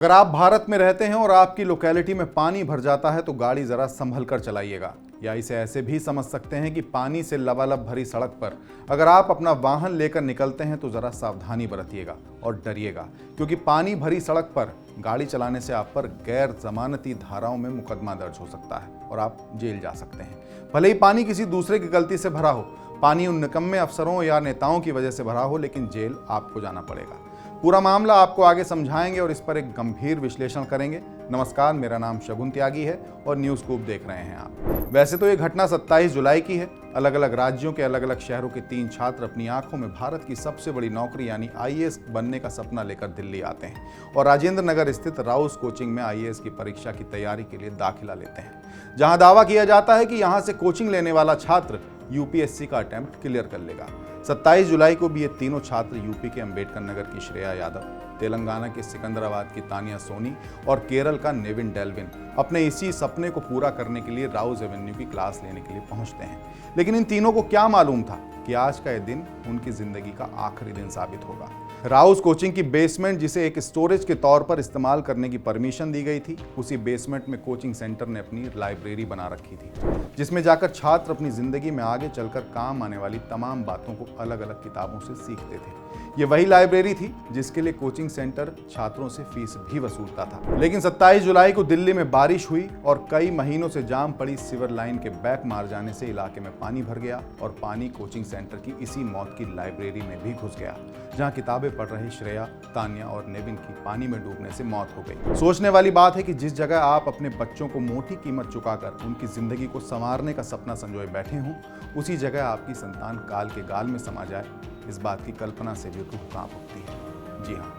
अगर आप भारत में रहते हैं और आपकी लोकेलिटी में पानी भर जाता है तो गाड़ी जरा संभल कर चलाइएगा, या इसे ऐसे भी समझ सकते हैं कि पानी से लबालब भरी सड़क पर अगर आप अपना वाहन लेकर निकलते हैं तो जरा सावधानी बरतिएगा और डरिएगा, क्योंकि पानी भरी सड़क पर गाड़ी चलाने से आप पर गैर जमानती धाराओं में मुकदमा दर्ज हो सकता है और आप जेल जा सकते हैं। भले ही पानी किसी दूसरे की गलती से भरा हो, पानी उन निकम्मे अफसरों या नेताओं की वजह से भरा हो, लेकिन जेल आपको जाना पड़ेगा। पूरा मामला आपको आगे समझाएंगे और इस पर एक गंभीर विश्लेषण करेंगे। नमस्कार, मेरा नाम शगुन त्यागी है और न्यूज़ स्कूप देख रहे हैं आप। वैसे तो ये घटना 27 जुलाई की है। अलग अलग राज्यों के अलग अलग शहरों के 3 छात्र अपनी आंखों में भारत की सबसे बड़ी नौकरी यानी IAS बनने का सपना लेकर दिल्ली आते हैं और राजेंद्र नगर स्थित राउस कोचिंग में IAS की परीक्षा की तैयारी के लिए दाखिला लेते हैं, जहां दावा किया जाता है कि यहां से कोचिंग लेने वाला छात्र UPSC का अटेम्प्ट क्लियर कर लेगा। 27 जुलाई को भी ये तीनों छात्र यूपी के अंबेडकर नगर की श्रेया यादव, तेलंगाना के सिकंदराबाद की तानिया सोनी और केरल का नेविन डेल्विन अपने इसी सपने को पूरा करने के लिए राउस एवेन्यू की क्लास लेने के लिए पहुंचते हैं। लेकिन इन तीनों को क्या मालूम था कि आज का यह दिन उनकी जिंदगी का आखिरी दिन साबित होगा। राउस कोचिंग की बेसमेंट, जिसे एक स्टोरेज के तौर पर इस्तेमाल करने की परमिशन दी गई थी, उसी बेसमेंट में कोचिंग सेंटर ने अपनी लाइब्रेरी बना रखी थी, जिसमें जाकर छात्र अपनी जिंदगी में आगे चलकर काम आने वाली तमाम बातों को अलग अलग किताबों से सीखते थे। ये वही लाइब्रेरी थी जिसके लिए कोचिंग सेंटर छात्रों से फीस भी वसूलता था। लेकिन 27 जुलाई को दिल्ली में बारिश हुई और कई महीनों से जाम पड़ी सीवर लाइन के बैक मार जाने से इलाके में पानी भर गया और पानी कोचिंग सेंटर की इसी मौत की लाइब्रेरी में भी घुस गया, जहां किताबें पढ़ रही श्रेया, तानिया और नेविन की पानी में डूबने से मौत हो गई। सोचने वाली बात है कि जिस जगह आप अपने बच्चों को मोटी कीमत चुकाकर उनकी जिंदगी को संवारने का सपना संजोए बैठे हों, उसी जगह आपकी संतान काल के गाल में समा जाए, इस बात की कल्पना से भी रूह कांप उठती है। जी हाँ,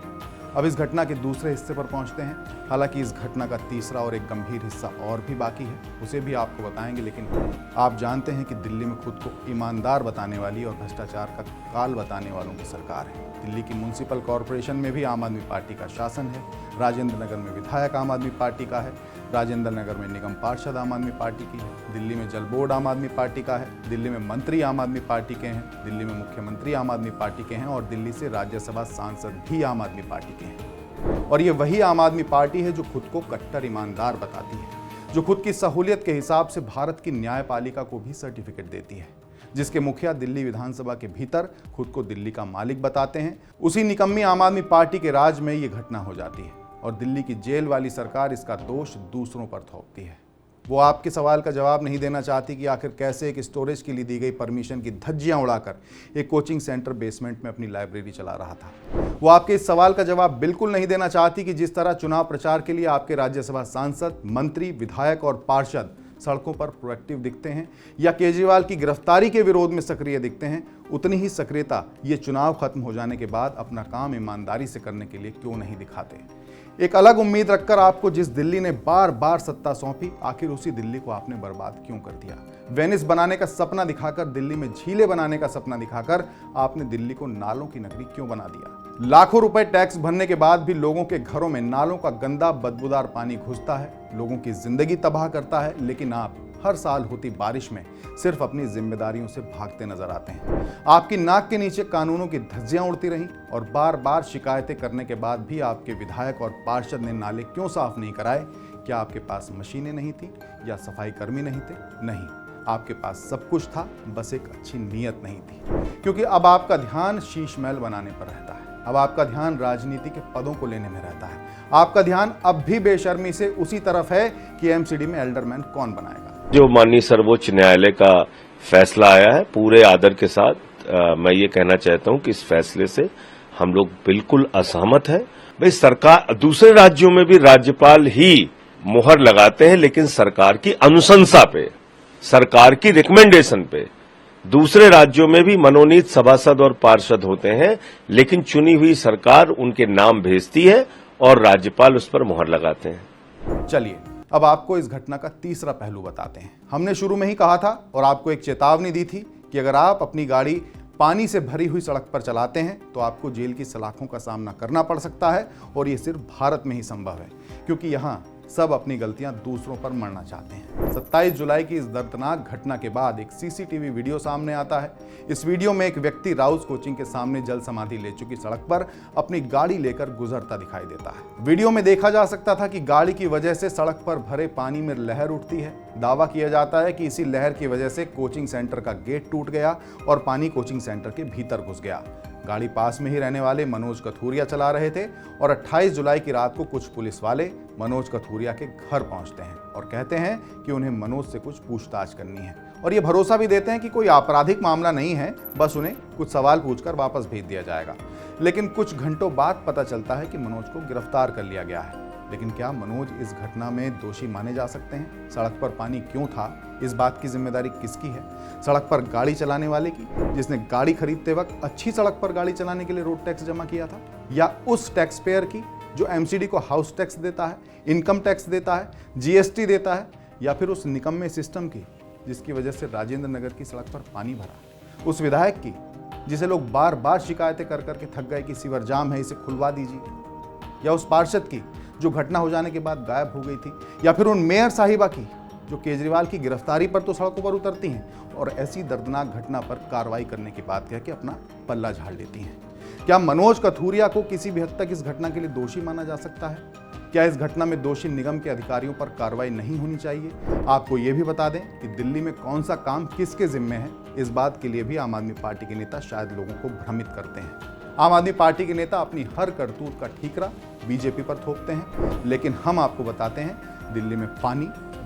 अब इस घटना के दूसरे हिस्से पर पहुंचते हैं। हालांकि इस घटना का तीसरा और एक गंभीर हिस्सा और भी बाकी है, उसे भी आपको बताएंगे। लेकिन आप जानते हैं कि दिल्ली में खुद को ईमानदार बताने वाली और भ्रष्टाचार का काल बताने वालों की सरकार है। दिल्ली की म्युनिसिपल कॉरपोरेशन में भी आम आदमी पार्टी का शासन है। राजेंद्र नगर में विधायक आम आदमी पार्टी का है। राजेंद्र नगर में निगम पार्षद आम आदमी पार्टी की है। दिल्ली में जल बोर्ड आम आदमी पार्टी का है। दिल्ली में मंत्री आम आदमी पार्टी के हैं। दिल्ली में मुख्यमंत्री आम आदमी पार्टी के हैं और दिल्ली से राज्यसभा सांसद भी आम आदमी पार्टी के हैं। और ये वही आम आदमी पार्टी है जो खुद को कट्टर ईमानदार बताती है, जो खुद की सहूलियत के हिसाब से भारत की न्यायपालिका को भी सर्टिफिकेट देती है, जिसके मुखिया दिल्ली विधानसभा के भीतर खुद को दिल्ली का मालिक बताते हैं। उसी निकम्मी आम आदमी पार्टी के राज में ये घटना हो जाती है और दिल्ली की जेल वाली सरकार इसका दोष दूसरों पर थोपती है। वो आपके सवाल का जवाब नहीं देना चाहती कि आखिर कैसे एक स्टोरेज के लिए दी गई परमिशन की धज्जियां उड़ाकर एक कोचिंग सेंटर बेसमेंट में अपनी लाइब्रेरी चला रहा था। वो आपके इस सवाल का जवाब बिल्कुल नहीं देना चाहती कि जिस तरह चुनाव प्रचार के लिए आपके राज्यसभा सांसद, मंत्री, विधायक और पार्षद सड़कों पर प्रोएक्टिव दिखते हैं या केजरीवाल की गिरफ्तारी के विरोध में सक्रिय दिखते हैं, उतनी ही सक्रियता ये चुनाव खत्म हो जाने के बाद अपना काम ईमानदारी से करने के लिए क्यों नहीं दिखाते। एक अलग उम्मीद रखकर आपको जिस दिल्ली ने बार बार सत्ता सौंपी, आखिर उसी दिल्ली को आपने बर्बाद क्यों कर दिया। वेनिस बनाने का सपना दिखाकर, दिल्ली में झीलें बनाने का सपना दिखाकर आपने दिल्ली को नालों की नगरी क्यों बना दिया। लाखों रुपए टैक्स भरने के बाद भी लोगों के घरों में नालों का गंदा बदबूदार पानी घुसता है, लोगों की जिंदगी तबाह करता है, लेकिन आप हर साल होती बारिश में सिर्फ अपनी जिम्मेदारियों से भागते नजर आते हैं। आपकी नाक के नीचे कानूनों की धज्जियां उड़ती रहीं और बार बार शिकायतें करने के बाद भी आपके विधायक और पार्षद ने नाले क्यों साफ नहीं कराए। क्या आपके पास मशीनें नहीं थी या सफाई कर्मी नहीं थे? नहीं, आपके पास सब कुछ था, बस एक अच्छी नीयत नहीं थी। क्योंकि अब आपका ध्यान शीश महल बनाने पर रहता है, अब आपका ध्यान राजनीति के पदों को लेने में रहता है। आपका ध्यान अब भी बेशर्मी से उसी तरफ है कि MCD में एल्डरमैन कौन बनाएगा। जो माननीय सर्वोच्च न्यायालय का फैसला आया है, पूरे आदर के साथ मैं ये कहना चाहता हूं कि इस फैसले से हम लोग बिल्कुल असहमत हैं। भाई, सरकार दूसरे राज्यों में भी राज्यपाल ही मुहर लगाते हैं, लेकिन सरकार की अनुशंसा पे, सरकार की रिकमेंडेशन पे। दूसरे राज्यों में भी मनोनीत सभासद और पार्षद होते हैं, लेकिन चुनी हुई सरकार उनके नाम भेजती है और राज्यपाल उस पर मुहर लगाते हैं। चलिए, अब आपको इस घटना का तीसरा पहलू बताते हैं। हमने शुरू में ही कहा था और आपको एक चेतावनी दी थी कि अगर आप अपनी गाड़ी पानी से भरी हुई सड़क पर चलाते हैं तो आपको जेल की सलाखों का सामना करना पड़ सकता है और ये सिर्फ भारत में ही संभव है, क्योंकि यहाँ सब अपनी गलतियां दूसरों पर मढ़ना चाहते हैं। 27 जुलाई की इस दर्दनाक घटना के बाद एक सीसीटीवी वीडियो सामने आता है। इस वीडियो में एक व्यक्ति राउस कोचिंग के सामने जल समाधि ले चुकी सड़क पर अपनी गाड़ी लेकर गुजरता दिखाई देता है। वीडियो में देखा जा सकता था कि गाड़ी की वजह से सड़क पर भरे पानी में लहर उठती है। दावा किया जाता है कि इसी लहर की वजह से कोचिंग सेंटर का गेट टूट गया और पानी कोचिंग सेंटर के भीतर घुस गया। गाड़ी पास में ही रहने वाले मनोज कथूरिया चला रहे थे और 28 जुलाई की रात को कुछ पुलिस वाले मनोज कथूरिया के घर पहुंचते हैं और कहते हैं कि उन्हें मनोज से कुछ पूछताछ करनी है और ये भरोसा भी देते हैं कि कोई आपराधिक मामला नहीं है, बस उन्हें कुछ सवाल पूछकर वापस भेज दिया जाएगा। लेकिन कुछ घंटों बाद पता चलता है कि मनोज को गिरफ्तार कर लिया गया है। लेकिन क्या मनोज इस घटना में दोषी माने जा सकते हैं? सड़क पर पानी क्यों था? इस बात की जिम्मेदारी किसकी है? सड़क पर गाड़ी चलाने वाले की, जिसने गाड़ी खरीदते वक्त अच्छी सड़क पर गाड़ी चलाने के लिए रोड टैक्स जमा किया था, या उस टैक्स पेयर की जो एमसीडी को हाउस टैक्स देता है, इनकम टैक्स देता है, जीएसटी देता है, या फिर उस निकम्मे सिस्टम की जिसकी वजह से राजेंद्र नगर की सड़क पर पानी भरा, उस विधायक की जिसे लोग बार बार शिकायतें कर करके थक गए कि सीवर जाम है, इसे खुलवा दीजिए, या उस पार्षद की जो घटना हो जाने के बाद गायब हो गई थी, या फिर उन मेयर साहिबा की जो केजरीवाल की गिरफ्तारी पर तो सड़कों पर उतरती हैं और ऐसी दर्दनाक घटना पर कार्रवाई करने की बात कह के अपना पल्ला झाड़ लेती हैं। क्या मनोज कथूरिया को किसी भी हद तक इस घटना के लिए दोषी माना जा सकता है? क्या इस घटना में दोषी निगम के अधिकारियों पर कार्रवाई नहीं होनी चाहिए? आपको ये भी बता दें कि दिल्ली में कौन सा काम किसके जिम्मे है, इस बात के लिए भी आम आदमी पार्टी के नेता शायद लोगों को भ्रमित करते हैं। आम आदमी पार्टी के नेता अपनी हर करतूत का ठीकरा बीजेपी पर थोपते हैं, लेकिन हम आपको बताते हैं दिल्ली में पानी,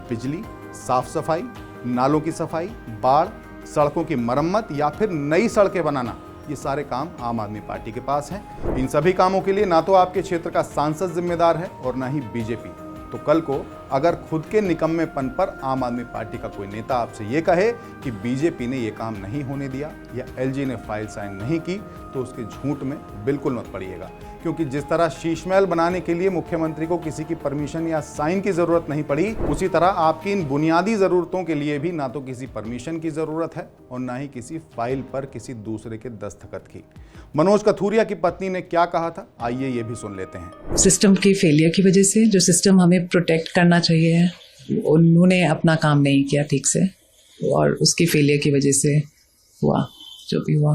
बिजली, साफ सफाई, नालों की सफाई, बाढ़, सड़कों की मरम्मत या फिर नई सड़कें बनाना, ये सारे काम आम आदमी पार्टी के पास हैं। इन सभी कामों के लिए ना तो आपके क्षेत्र का सांसद जिम्मेदार है और ना ही बीजेपी। तो कल को अगर खुद के निकम्मेपन पर आम आदमी पार्टी का कोई नेता आपसे ये कहे कि बीजेपी ने ये काम नहीं होने दिया या एलजी ने फाइल साइन नहीं की, तो उसके झूठ में बिल्कुल मत पड़िएगा, क्योंकि जिस तरह शीश महल बनाने के लिए मुख्यमंत्री को किसी की परमिशन या साइन की जरूरत नहीं पड़ी, उसी तरह आपकी इन बुनियादी जरूरतों के लिए भी ना तो किसी परमिशन की जरूरत है और ना ही किसी फाइल पर किसी दूसरे के दस्तखत की। मनोज कथूरिया की पत्नी ने क्या कहा था, आइए ये भी सुन लेते हैं। सिस्टम की फेलियर की वजह से, जो सिस्टम हमें प्रोटेक्ट करना चाहिए, उन्होंने अपना काम नहीं किया ठीक से और उसकी फेलियर की वजह से हुआ जो भी हुआ।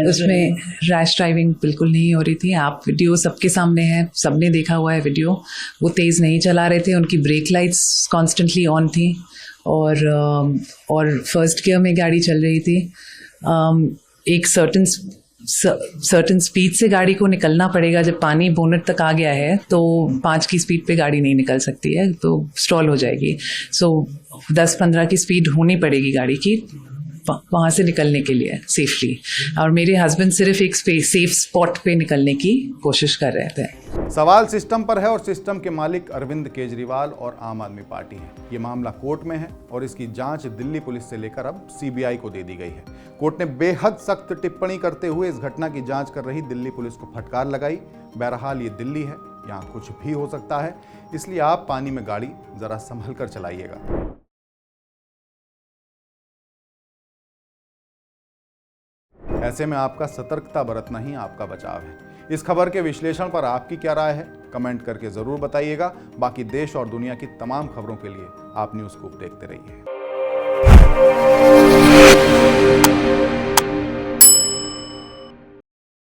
उसमें रैश ड्राइविंग बिल्कुल नहीं हो रही थी। आप वीडियो सबके सामने है, सबने देखा हुआ है वीडियो। वो तेज़ नहीं चला रहे थे, उनकी ब्रेक लाइट्स कॉन्स्टेंटली ऑन थी और फर्स्ट गियर में गाड़ी चल रही थी। एक सर्टन स्पीड से गाड़ी को निकलना पड़ेगा। जब पानी बोनट तक आ गया है तो 5 की स्पीड पे गाड़ी नहीं निकल सकती है, तो स्टॉल हो जाएगी। सो 10-15 की स्पीड होनी पड़ेगी गाड़ी की वहाँ से निकलने के लिए सेफली। और मेरे हस्बैंड सिर्फ एक सेफ स्पॉट पे निकलने की कोशिश कर रहे थे। सवाल सिस्टम पर है और सिस्टम के मालिक अरविंद केजरीवाल और आम आदमी पार्टी है। ये मामला कोर्ट में है और इसकी जांच दिल्ली पुलिस से लेकर अब सीबीआई को दे दी गई है। कोर्ट ने बेहद सख्त टिप्पणी करते हुए इस घटना की जांच कर रही दिल्ली पुलिस को फटकार लगाई। बहरहाल ये दिल्ली है, यहाँ कुछ भी हो सकता है, इसलिए आप पानी में गाड़ी जरा संभल कर चलाइएगा। ऐसे में आपका सतर्कता बरतना ही आपका बचाव है। इस खबर के विश्लेषण पर आपकी क्या राय है, कमेंट करके जरूर बताइएगा। बाकी देश और दुनिया की तमाम खबरों के लिए आप न्यूज़ स्कूप देखते रहिए।